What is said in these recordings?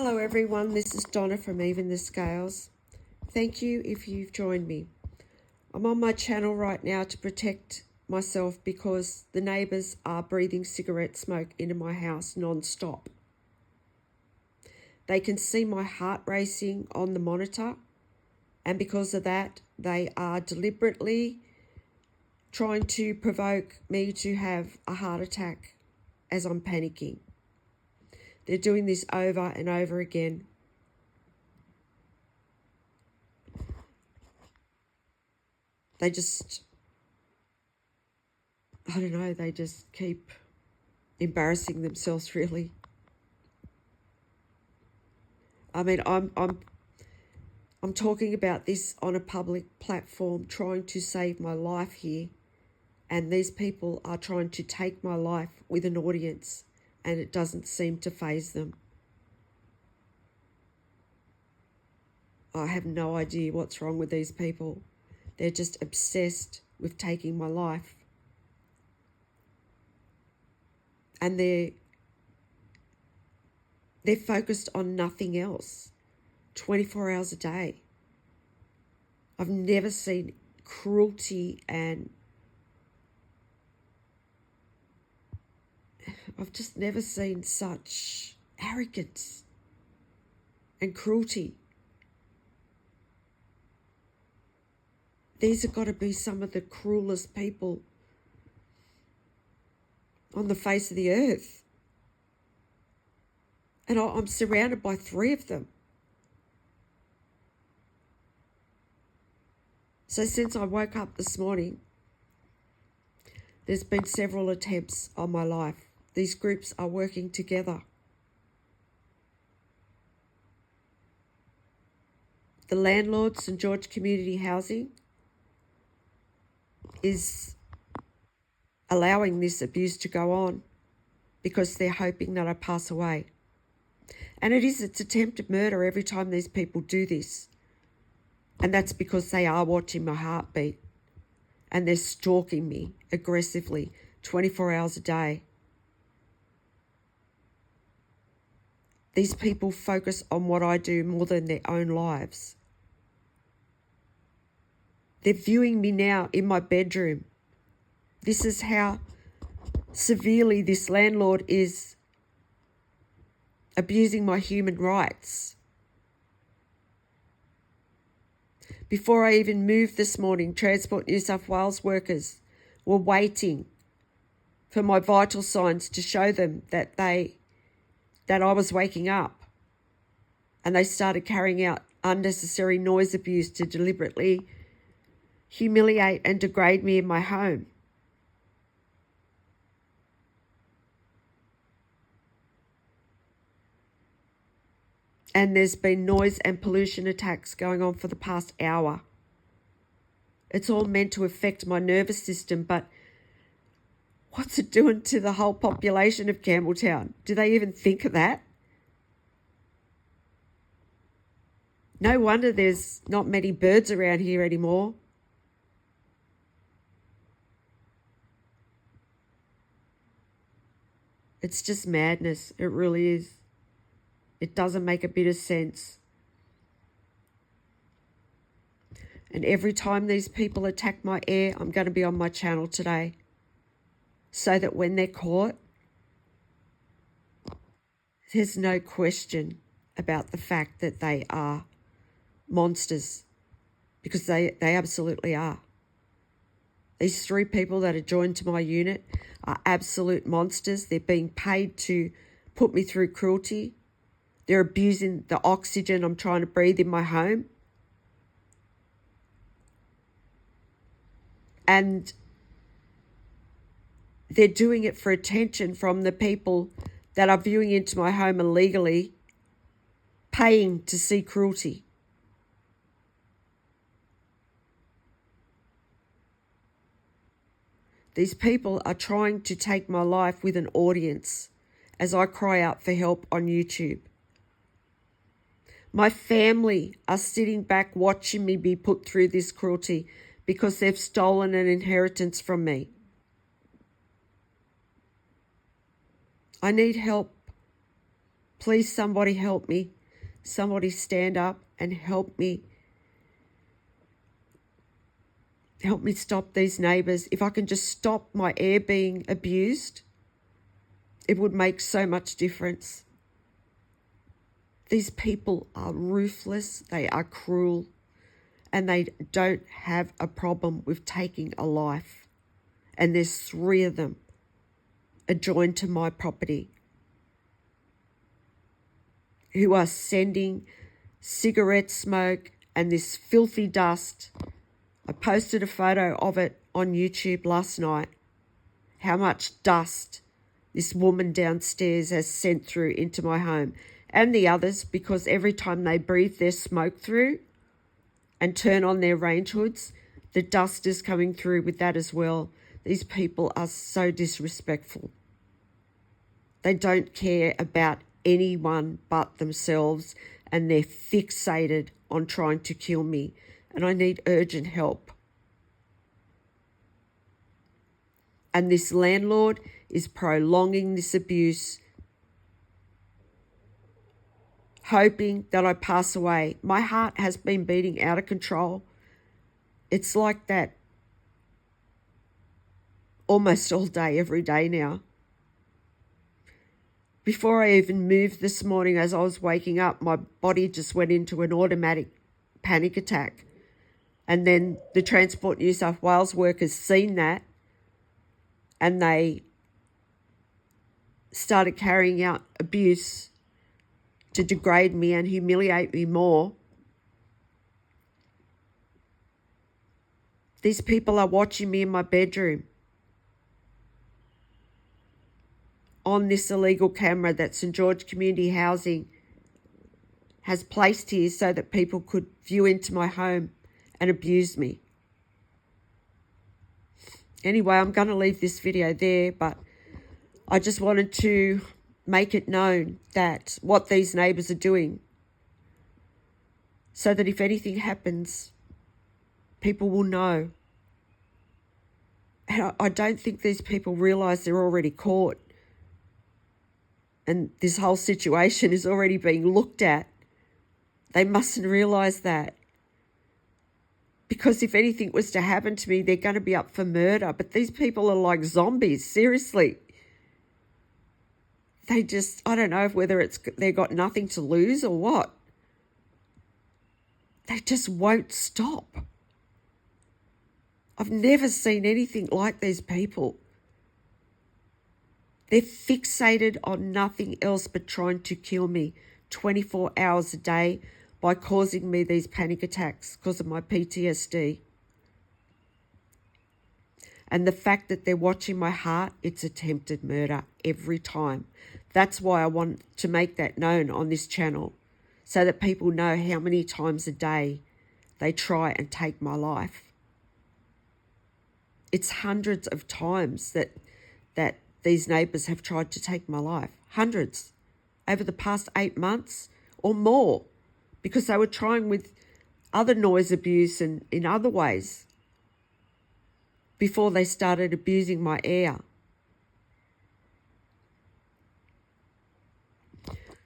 Hello everyone, this is Donna from Even the Scales. Thank you if you've joined me. I'm on my channel right now to protect myself because the neighbours are breathing cigarette smoke into my house non-stop. They can see my heart racing on the monitor, and because of that they are deliberately trying to provoke me to have a heart attack as I'm panicking. They're doing this over and over again. They just, I don't know, they just keep embarrassing themselves, really. I mean, I'm talking about this on a public platform, trying to save my life here, and these people are trying to take my life with an audience, and it doesn't seem to faze them. I have no idea what's wrong with these people. They're just obsessed with taking my life. And they're focused on nothing else, 24 hours a day. I've never seen cruelty, and I've just never seen such arrogance and cruelty. These have got to be some of the cruelest people on the face of the earth. And I'm surrounded by 3 of them. So since I woke up this morning, there's been several attempts on my life. These groups are working together. The landlord, St George Community Housing, is allowing this abuse to go on because they're hoping that I pass away. And it's attempted murder every time these people do this. And that's because they are watching my heartbeat and they're stalking me aggressively 24 hours a day. These people focus on what I do more than their own lives. They're viewing me now in my bedroom. This is how severely this landlord is abusing my human rights. Before I even moved this morning, Transport New South Wales workers were waiting for my vital signs to show them that I was waking up. And they started carrying out unnecessary noise abuse to deliberately humiliate and degrade me in my home. And there's been noise and pollution attacks going on for the past hour. It's all meant to affect my nervous system, but what's it doing to the whole population of Campbelltown? Do they even think of that? No wonder there's not many birds around here anymore. It's just madness. It really is. It doesn't make a bit of sense. And every time these people attack my air, I'm going to be on my channel today, so that when they're caught, there's no question about the fact that they are monsters, because they absolutely are. These 3 people that are joined to my unit are absolute monsters. They're being paid to put me through cruelty. They're abusing the oxygen I'm trying to breathe in my home. And they're doing it for attention from the people that are viewing into my home illegally, paying to see cruelty. These people are trying to take my life with an audience as I cry out for help on YouTube. My family are sitting back watching me be put through this cruelty because they've stolen an inheritance from me. I need help. Please, somebody help me. Somebody stand up and help me. Help me stop these neighbours. If I can just stop my air being abused, it would make so much difference. These people are ruthless, they are cruel, and they don't have a problem with taking a life. And there's 3 of them adjoined to my property who are sending cigarette smoke and this filthy dust. I posted a photo of it on YouTube last night, how much dust this woman downstairs has sent through into my home, and the others, because every time they breathe their smoke through and turn on their range hoods, the dust is coming through with that as well. These people are so disrespectful. They don't care about anyone but themselves, and they're fixated on trying to kill me, and I need urgent help. And this landlord is prolonging this abuse, hoping that I pass away. My heart has been beating out of control. It's like that almost all day, every day now. Before I even moved this morning, as I was waking up, my body just went into an automatic panic attack. And then the Transport New South Wales workers seen that, and they started carrying out abuse to degrade me and humiliate me more. These people are watching me in my bedroom on this illegal camera that St George Community Housing has placed here so that people could view into my home and abuse me. Anyway, I'm going to leave this video there, but I just wanted to make it known that what these neighbours are doing, so that if anything happens, people will know. And I don't think these people realise they're already caught. And this whole situation is already being looked at. They mustn't realise that. Because if anything was to happen to me, they're going to be up for murder. But these people are like zombies, seriously. They just, I don't know whether they've got nothing to lose or what. They just won't stop. I've never seen anything like these people. They're fixated on nothing else but trying to kill me 24 hours a day by causing me these panic attacks because of my PTSD. And the fact that they're watching my heart, it's attempted murder every time. That's why I want to make that known on this channel, so that people know how many times a day they try and take my life. It's hundreds of times that these neighbours have tried to take my life. Hundreds. Over the past 8 months or more. Because they were trying with other noise abuse and in other ways before they started abusing my air.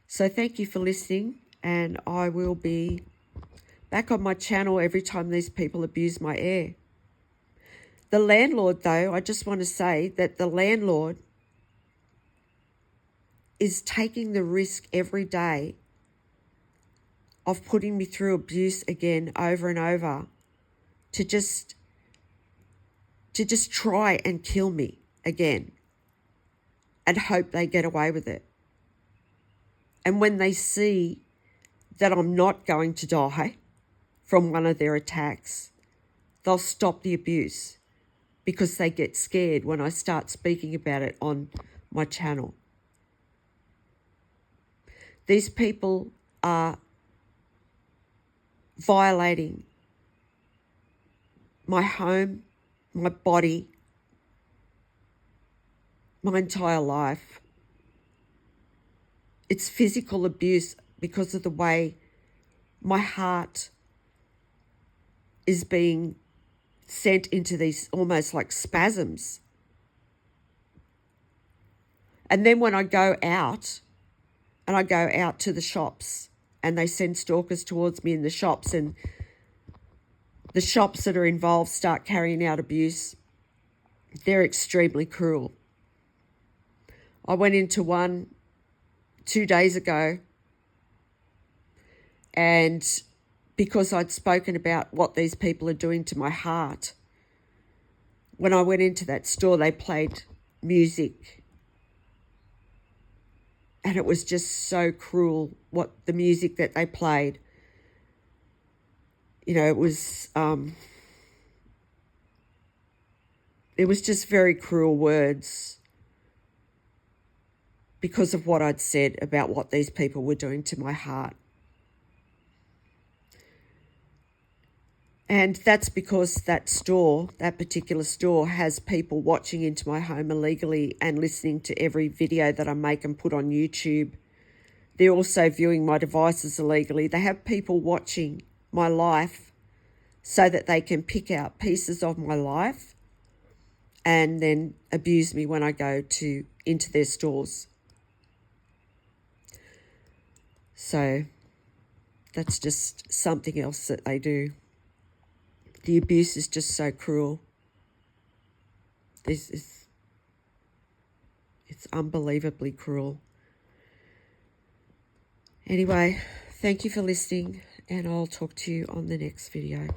So thank you for listening, and I will be back on my channel every time these people abuse my air. The landlord, though, I just want to say that the landlord is taking the risk every day of putting me through abuse again over and over to just try and kill me again and hope they get away with it. And when they see that I'm not going to die from one of their attacks, they'll stop the abuse because they get scared when I start speaking about it on my channel. These people are violating my home, my body, my entire life. It's physical abuse because of the way my heart is being sent into these almost like spasms. And then when I go out and I go out to the shops and they send stalkers towards me in the shops, and the shops that are involved start carrying out abuse. They're extremely cruel. I went into one 2 days ago, and because I'd spoken about what these people are doing to my heart, when I went into that store, they played music. And it was just so cruel, what the music that they played. You know, it was just very cruel words because of what I'd said about what these people were doing to my heart. And that's because that store, that particular store, has people watching into my home illegally and listening to every video that I make and put on YouTube. They're also viewing my devices illegally. They have people watching my life so that they can pick out pieces of my life and then abuse me when I go into their stores. So that's just something else that they do. The abuse is just so cruel. It's unbelievably cruel. Anyway, thank you for listening, and I'll talk to you on the next video.